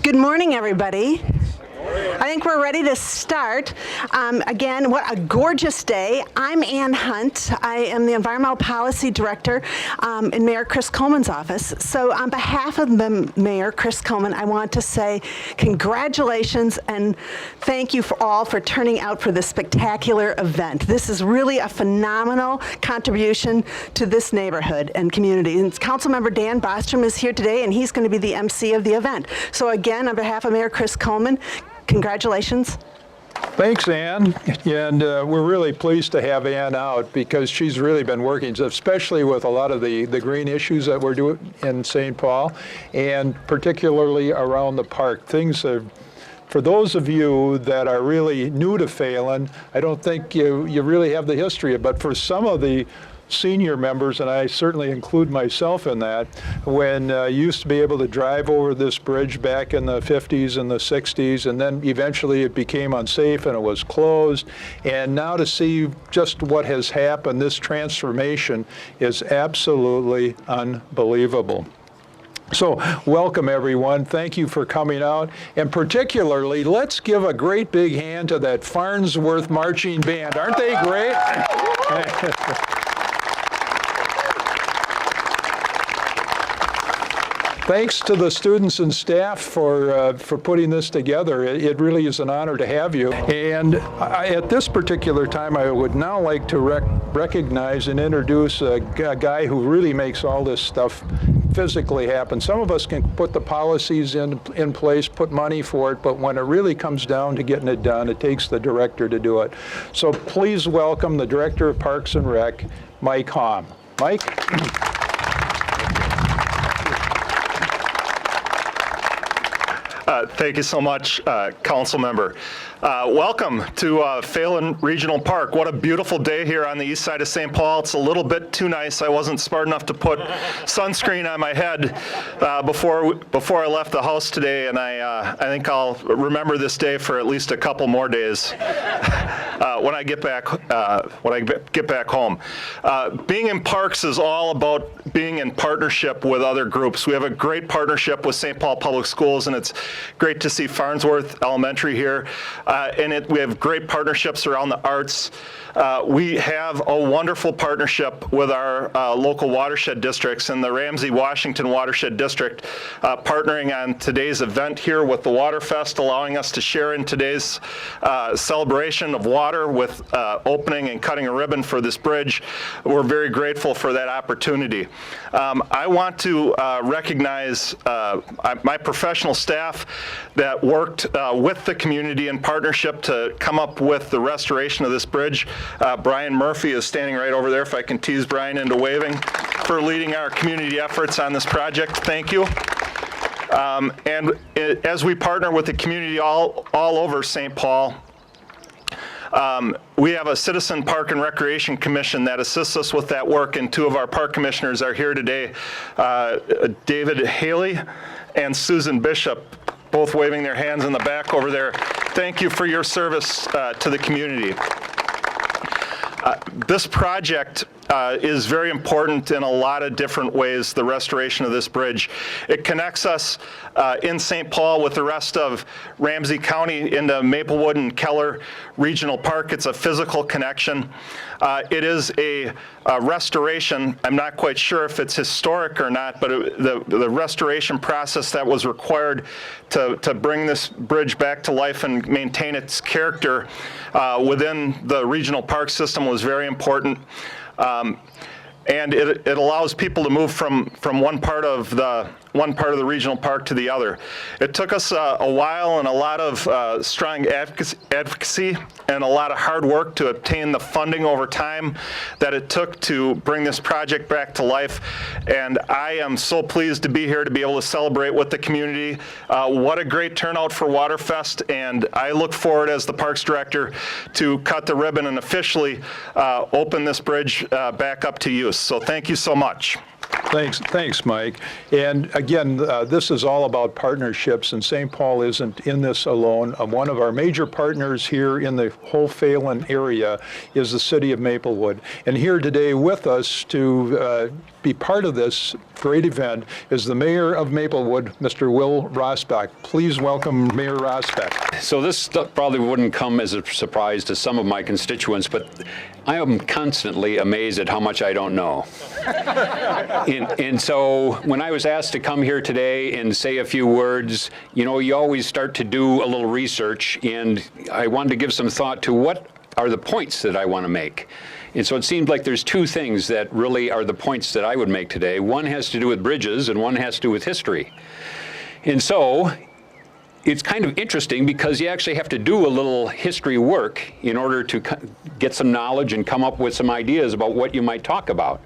Good morning, everybody. I think we're ready to start. Again, what a gorgeous day. I'm Ann Hunt. I am the Environmental Policy Director in Mayor Chris Coleman's office. So on behalf of the Mayor, Chris Coleman, I want to say congratulations and thank you for all for turning out for this spectacular event. This is really a phenomenal contribution to this neighborhood and community. And Councilmember Dan Bostrom is here today, and he's going to be the MC of the event. So again, on behalf of Mayor Chris Coleman, congratulations. Thanks, Ann, and we're really pleased to have Ann out because she's really been working, especially with a lot of the green issues that we're doing in St. Paul, and particularly around the park. Things are, for those of you that are really new to Phalen, I don't think you really have the history, but for some of the senior members, and I certainly include myself in that, when you used to be able to drive over this bridge back in the 50s and the 60s, and then eventually it became unsafe and it was closed. And now to see just what has happened, this transformation is absolutely unbelievable. So welcome, everyone. Thank you for coming out. And particularly, let's give a great big hand to that Farnsworth Marching Band. Aren't they great? Thanks to the students and staff for putting this together. It really is an honor to have you. And at this particular time, I would now like to recognize and introduce a guy who really makes all this stuff physically happen. Some of us can put the policies in place, put money for it, but when it really comes down to getting it done, it takes the director to do it. So please welcome the Director of Parks and Rec, Mike Hom. Mike? Thank you so much, Council Member. Welcome to Phalen Regional Park. What a beautiful day here on the east side of St. Paul. It's a little bit too nice. I wasn't smart enough to put sunscreen on my head before I left the house today, and I think I'll remember this day for at least a couple more days when I get back home. Being in parks is all about being in partnership with other groups. We have a great partnership with St. Paul Public Schools, and it's great to see Farnsworth Elementary here. We have great partnerships around the arts. We have a wonderful partnership with our local watershed districts and the Ramsey-Washington Watershed District, partnering on today's event here with the Waterfest, allowing us to share in today's celebration of water with opening and cutting a ribbon for this bridge. We're very grateful for that opportunity. I want to recognize my professional staff that worked with the community in partnership to come up with the restoration of this bridge. Brian Murphy is standing right over there, if I can tease Brian into waving, for leading our community efforts on this project. Thank you. And as we partner with the community all over St. Paul, we have a Citizen Park and Recreation Commission that assists us with that work, and two of our park commissioners are here today, David Haley and Susan Bishop, both waving their hands in the back over there. Thank you for your service to the community. This project is very important in a lot of different ways, the restoration of this bridge. It connects us in St. Paul with the rest of Ramsey County into Maplewood and Keller Regional Park. It's a physical connection. It is a restoration. I'm not quite sure if it's historic or not, but the restoration process that was required to bring this bridge back to life and maintain its character within the regional park system was very important. And it allows people to move from one part of the regional park to the other. It took us a while and a lot of strong advocacy and a lot of hard work to obtain the funding over time that it took to bring this project back to life. And I am so pleased to be here to be able to celebrate with the community. What a great turnout for Waterfest, and I look forward as the Parks Director to cut the ribbon and officially open this bridge back up to use. So thank you so much. Thanks, Mike. And again, this is all about partnerships, and St. Paul isn't in this alone. One of our major partners here in the whole Phalen area is the city of Maplewood. And here today with us to be part of this great event is the mayor of Maplewood, Mr. Will Rosbach. Please welcome Mayor Rosbach. So this stuff probably wouldn't come as a surprise to some of my constituents, but I am constantly amazed at how much I don't know. And so when I was asked to come here today and say a few words, you know, you always start to do a little research, and I wanted to give some thought to what are the points that I want to make. And so it seemed like there's two things that really are the points that I would make today. One has to do with bridges and one has to do with history. And so it's kind of interesting because you actually have to do a little history work in order to get some knowledge and come up with some ideas about what you might talk about.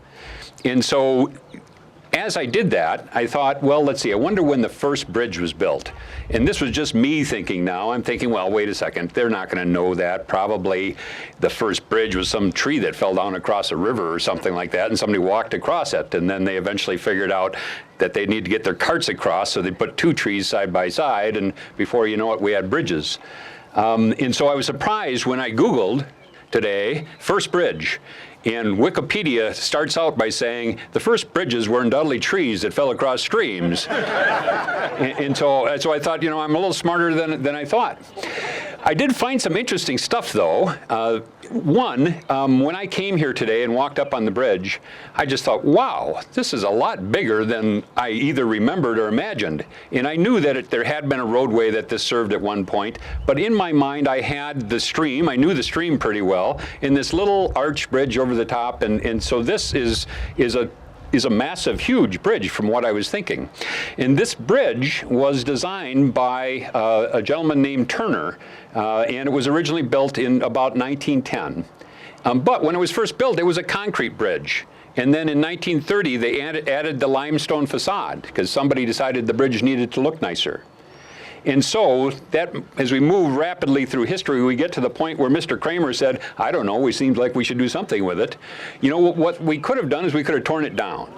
And so as I did that, I thought, well, let's see, I wonder when the first bridge was built. And this was just me thinking now. I'm thinking, well, wait a second, they're not going to know that. Probably the first bridge was some tree that fell down across a river or something like that, and somebody walked across it, and then they eventually figured out that they need to get their carts across, so they put two trees side by side, and before you know it, we had bridges. And so I was surprised when I Googled today, first bridge. And Wikipedia starts out by saying the first bridges were undoubtedly trees that fell across streams. and so I thought, you know, I'm a little smarter than I thought. I did find some interesting stuff, though. One, when I came here today and walked up on the bridge, I just thought, wow, this is a lot bigger than I either remembered or imagined. And I knew that there had been a roadway that this served at one point, but in my mind I had the stream, I knew the stream pretty well, in this little arch bridge over the top, and so this is a massive, huge bridge from what I was thinking. And this bridge was designed by a gentleman named Turner, and it was originally built in about 1910. But when it was first built, it was a concrete bridge. And then in 1930, they added the limestone facade because somebody decided the bridge needed to look nicer. And so that, as we move rapidly through history, we get to the point where Mr. Kramer said, I don't know, we seemed like we should do something with it. You know, what we could have done is we could have torn it down.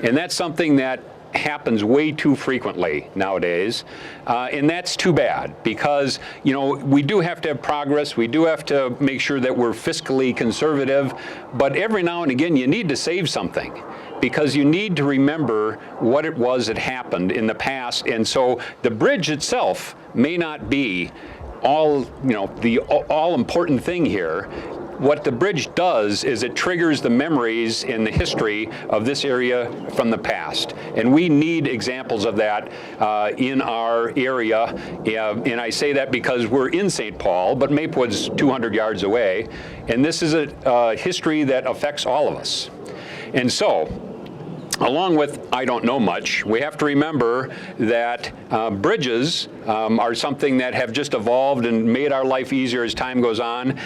And that's something that happens way too frequently nowadays. And that's too bad because, you know, we do have to have progress. We do have to make sure that we're fiscally conservative. But every now and again, you need to save something, because you need to remember what it was that happened in the past. And so the bridge itself may not be all, you know, the all important thing here. What the bridge does is it triggers the memories and the history of this area from the past. And we need examples of that in our area. And I say that because we're in St. Paul, but Maplewood's 200 yards away. And this is a history that affects all of us. And so, along with I don't know much, we have to remember that bridges are something that have just evolved and made our life easier as time goes on.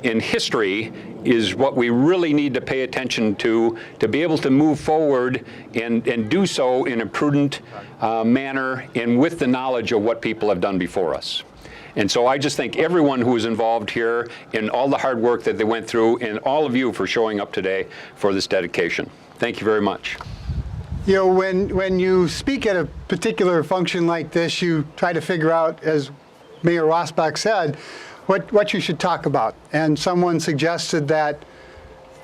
And history is what we really need to pay attention to be able to move forward and do so in a prudent manner and with the knowledge of what people have done before us. And so I just thank everyone who was involved here in all the hard work that they went through, and all of you for showing up today for this dedication. Thank you very much. You know, when you speak at a particular function like this, you try to figure out, as Mayor Rosbach said, what you should talk about. And someone suggested that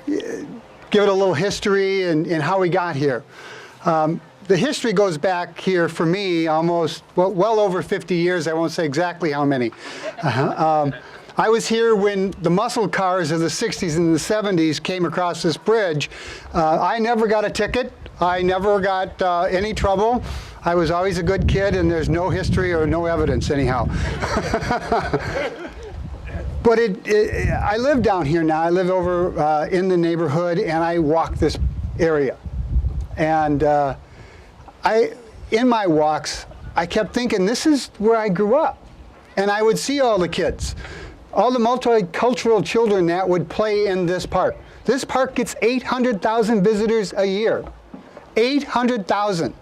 give it a little history and how we got here. The history goes back here for me almost, well over 50 years. I won't say exactly how many. I was here when the muscle cars of the 60s and the 70s came across this bridge. I never got a ticket. I never got any trouble. I was always a good kid, and there's no history or no evidence anyhow. But I live down here now. I live over in the neighborhood, and I walk this area. And in my walks, I kept thinking, this is where I grew up. And I would see all the kids, all the multicultural children that would play in this park. This park gets 800,000 visitors a year. 800,000.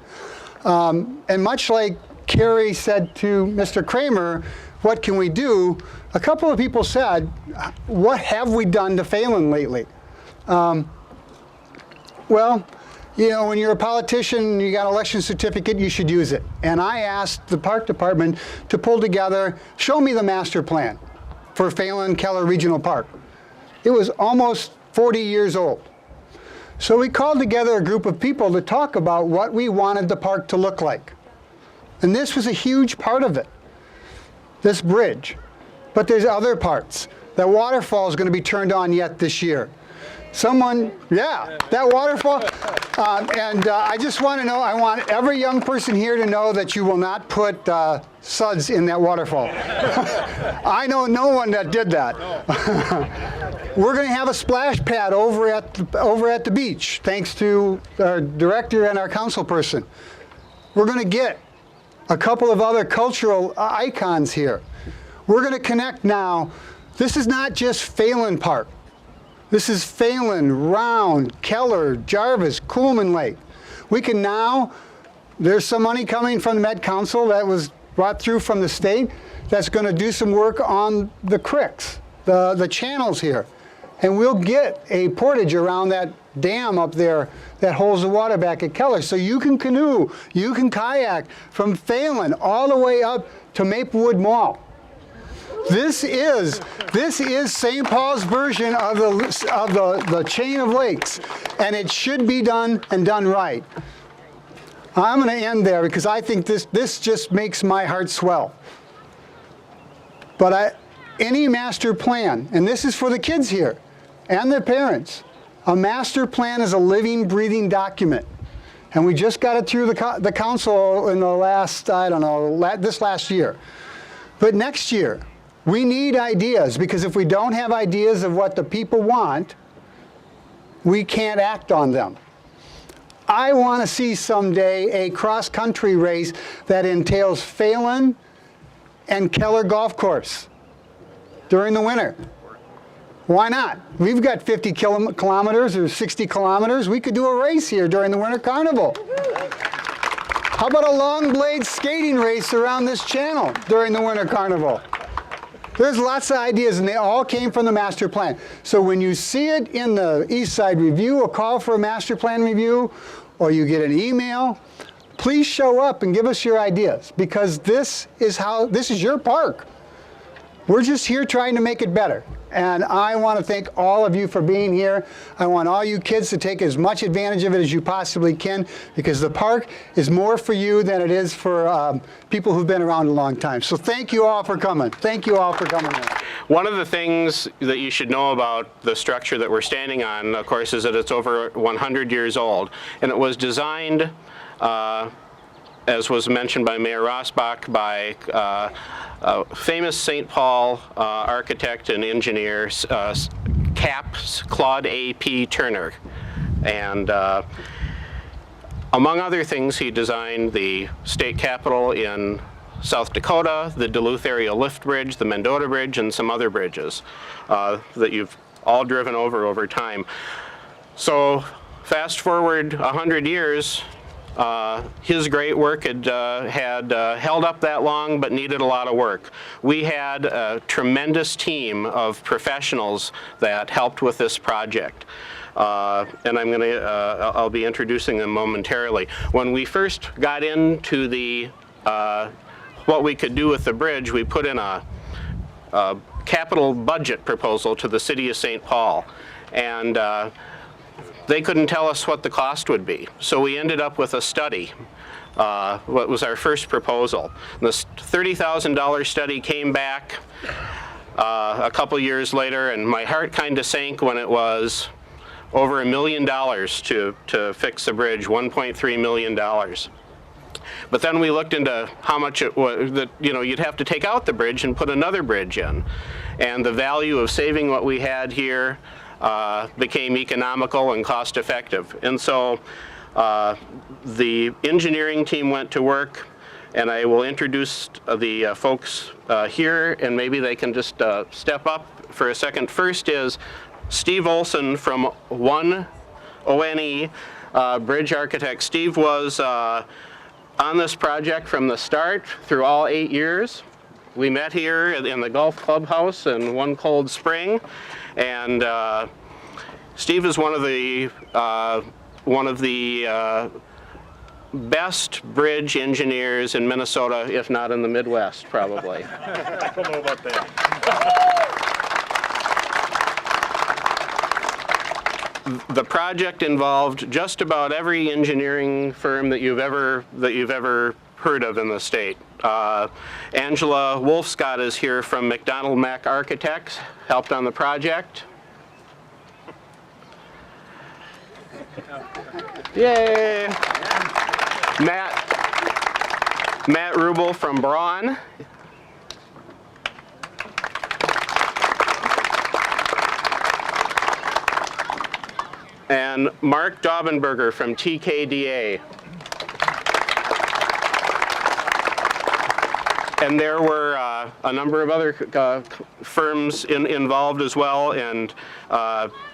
And much like Carrie said to Mr. Kramer, what can we do? A couple of people said, what have we done to Phalen lately? Well, you know, when you're a politician, you got an election certificate, you should use it. And I asked the park department to pull together, show me the master plan for Phalen Keller Regional Park. It was almost 40 years old. So we called together a group of people to talk about what we wanted the park to look like. And this was a huge part of it, this bridge. But there's other parts. That waterfall is going to be turned on yet this year. That waterfall. I just want to know, I want every young person here to know that you will not put suds in that waterfall. I know no one that did that. We're going to have a splash pad over at the beach, thanks to our director and our council person. We're going to get a couple of other cultural icons here. We're going to connect now. This is not just Phalen Park. This is Phalen, Round, Keller, Jarvis, Coolman Lake. We can now, there's some money coming from the Met Council that was brought through from the state that's going to do some work on the creeks, the channels here. And we'll get a portage around that dam up there that holds the water back at Keller. So you can canoe, you can kayak from Phalen all the way up to Maplewood Mall. This is St. Paul's version of the chain of lakes, and it should be done and done right. I'm going to end there because I think this just makes my heart swell. But any master plan, and this is for the kids here and their parents, a master plan is a living, breathing document. And we just got it through the council in the last, this last year. But next year, we need ideas, because if we don't have ideas of what the people want, we can't act on them. I want to see someday a cross-country race that entails Phalen and Keller Golf Course during the winter. Why not? We've got 50 kilometers or 60 kilometers. We could do a race here during the Winter Carnival. How about a long blade skating race around this channel during the Winter Carnival? There's lots of ideas, and they all came from the master plan. So when you see it in the East Side Review, a call for a master plan review, or you get an email, please show up and give us your ideas, because this is your park. We're just here trying to make it better. And I want to thank all of you for being here. I want all you kids to take as much advantage of it as you possibly can, because the park is more for you than it is for people who've been around a long time. So thank you all for coming. Thank you all for coming in. One of the things that you should know about the structure that we're standing on, of course, is that it's over 100 years old. And it was designed, as was mentioned by Mayor Rosbach, by famous St. Paul architect and engineer, Claude A.P. Turner. And among other things, he designed the state capitol in South Dakota, the Duluth area lift bridge, the Mendota Bridge, and some other bridges that you've all driven over time. So fast forward 100 years, his great work had held up that long, but needed a lot of work. We had a tremendous team of professionals that helped with this project. And I'll be introducing them momentarily. When we first got into the what we could do with the bridge, we put in a capital budget proposal to the city of St. Paul, and they couldn't tell us what the cost would be. So we ended up with a study, what was our first proposal. This $30,000 study came back a couple years later, and my heart kind of sank when it was over $1 million to fix the bridge, $1.3 million. But then we looked into how much it was, that you'd have to take out the bridge and put another bridge in. And the value of saving what we had here became economical and cost effective. And so the engineering team went to work, and I will introduce the folks here, and maybe they can just step up for a second. First is Steve Olson from ONE Bridge Architect. Steve was on this project from the start through all 8 years. We met here in the golf clubhouse in one cold spring, and Steve is one of the one of the best bridge engineers in Minnesota, if not in the Midwest, probably. I don't know about that. The project involved just about every engineering firm that you've ever heard of in the state. Angela Wolfscott is here from McDonald Mack Architects, helped on the project. Yay! Matt Rubel from Braun. And Mark Daubenberger from TKDA. And there were a number of other firms involved as well, and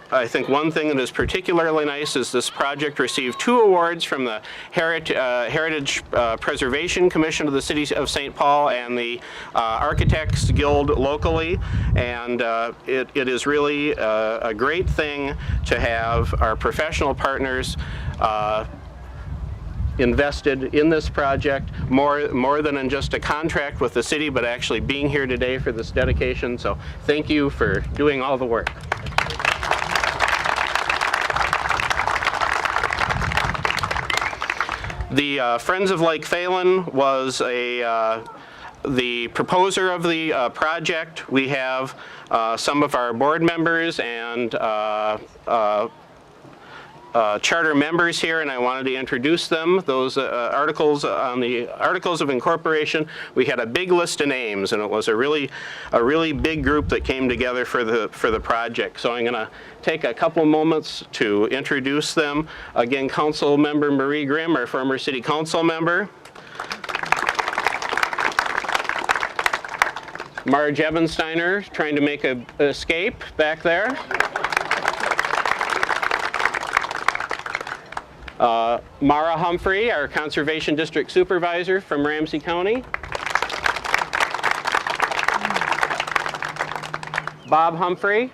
I think one thing that is particularly nice is this project received 2 awards from the Heritage Preservation Commission of the City of St. Paul and the Architects Guild locally, and it is really a great thing to have our professional partners invested in this project, more than in just a contract with the city, but actually being here today for this dedication. So thank you for doing all the work. The Friends of Lake Phalen was the proposer of the project. We have some of our board members and charter members here, and I wanted to introduce them. Those articles on the Articles of Incorporation, we had a big list of names, and it was a really big group that came together for the project. So I'm going to take a couple moments to introduce them. Again, Councilmember Marie Grimm, our former City Council member. Marge Ebensteiner, trying to make an escape back there. Mara Humphrey, our Conservation District Supervisor from Ramsey County. Bob Humphrey,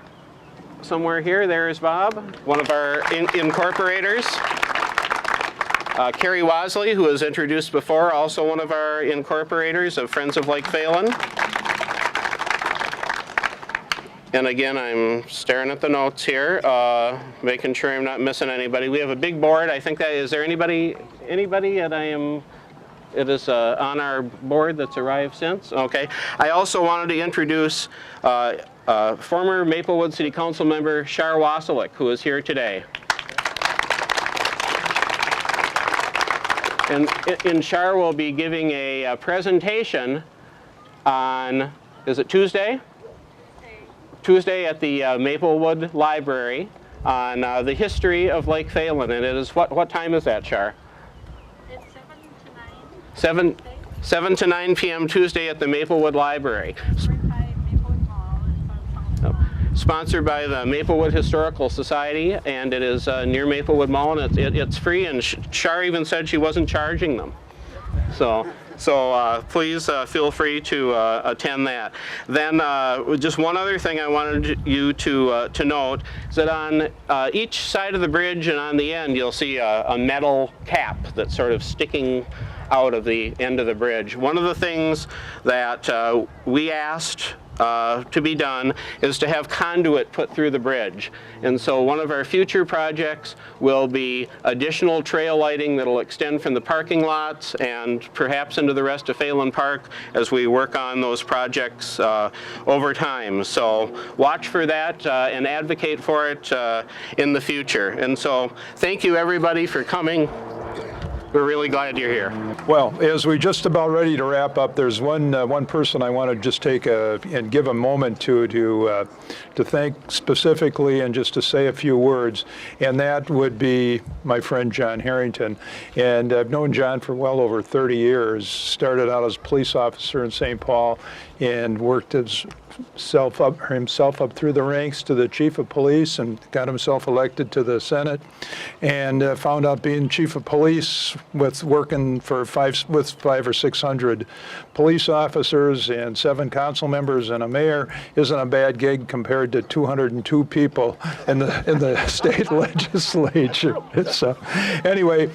somewhere here, there's Bob, one of our incorporators. Carrie Wasley, who was introduced before, also one of our incorporators of Friends of Lake Phalen. And again, I'm staring at the notes here, making sure I'm not missing anybody. We have a big board. I think that, is there anybody that it is on our board that's arrived since? Okay. I also wanted to introduce former Maplewood City Council member Shar Wasilek, who is here today. And Shar will be giving a presentation on, is it Tuesday? Tuesday at the Maplewood Library on the history of Lake Phalen. And it is, what time is that, Shar? It's 7 to 9. 7 to 9 p.m. Tuesday at the Maplewood Library. Sponsored by the Maplewood Historical Society, and it is near Maplewood Mall, and it's free, and Shar even said she wasn't charging them. So please feel free to attend that. Then just one other thing I wanted you to note is that on each side of the bridge and on the end, you'll see a metal cap that's sort of sticking out of the end of the bridge. One of the things that we asked to be done is to have conduit put through the bridge. And so one of our future projects will be additional trail lighting that'll extend from the parking lots and perhaps into the rest of Phalen Park as we work on those projects over time. So watch for that and advocate for it in the future. And so thank you everybody for coming. We're really glad you're here. Well, as we just about ready to wrap up, there's one person I want to just take and give a moment to thank specifically and just to say a few words, and that would be my friend John Harrington. And I've known John for well over 30 years. Started out as a police officer in St. Paul and worked himself up through the ranks to the chief of police and got himself elected to the Senate, and found out being chief of police with working with 500 or 600 police officers and 7 council members and a mayor isn't a bad gig compared to 202 people in the state legislature. So anyway,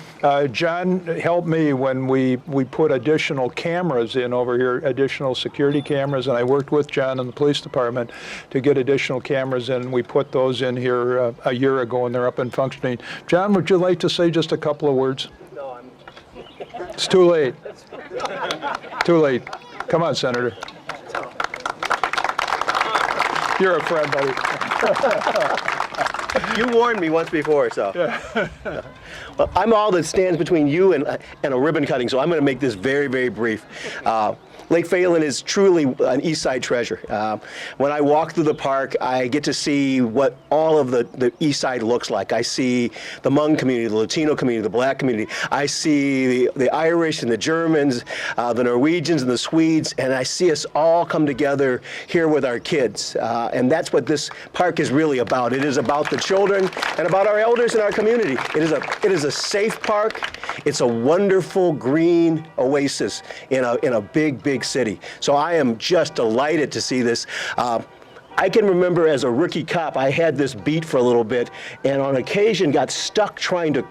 John helped me when we put additional cameras in over here, additional security cameras, and I worked with John and the police department to get additional cameras in. We put those in here a year ago, and they're up and functioning. John, would you like to say just a couple of words? No, It's too late. Too late. Come on, Senator. You're a friend, buddy. You warned me once before, so. Well, I'm all that stands between you and a ribbon cutting, so I'm going to make this very, very brief. Lake Phalen is truly an East Side treasure. When I walk through the park, I get to see what all of the East Side looks like. I see the Hmong community, the Latino community, the Black community. I see the Irish and the Germans, the Norwegians and the Swedes, and I see us all come together here with our kids. And that's what this park is really about. It is about the children and about our elders in our community. It is a safe park. It's a wonderful green oasis in a big city. So I am just delighted to see this. I can remember as a rookie cop, I had this beat for a little bit, and on occasion got stuck trying to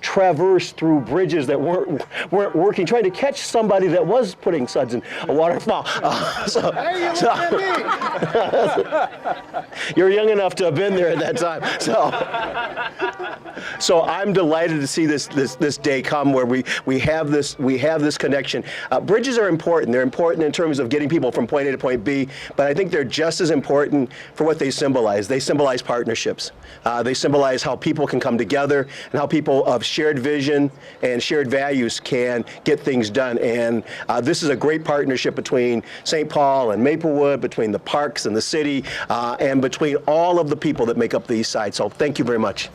traverse through bridges that weren't working, trying to catch somebody that was putting suds in a waterfall. You're young enough to have been there at that time. So I'm delighted to see this day come where we have this connection. Bridges are important. They're important in terms of getting people from point A to point B, but I think they're just as important for what they symbolize. They symbolize partnerships. They symbolize how people can come together and how people of shared vision and shared values can get things done. And this is a great partnership between St. Paul and Maplewood, between the parks and the city, and between all of the people that make up the East Side. So thank you very much.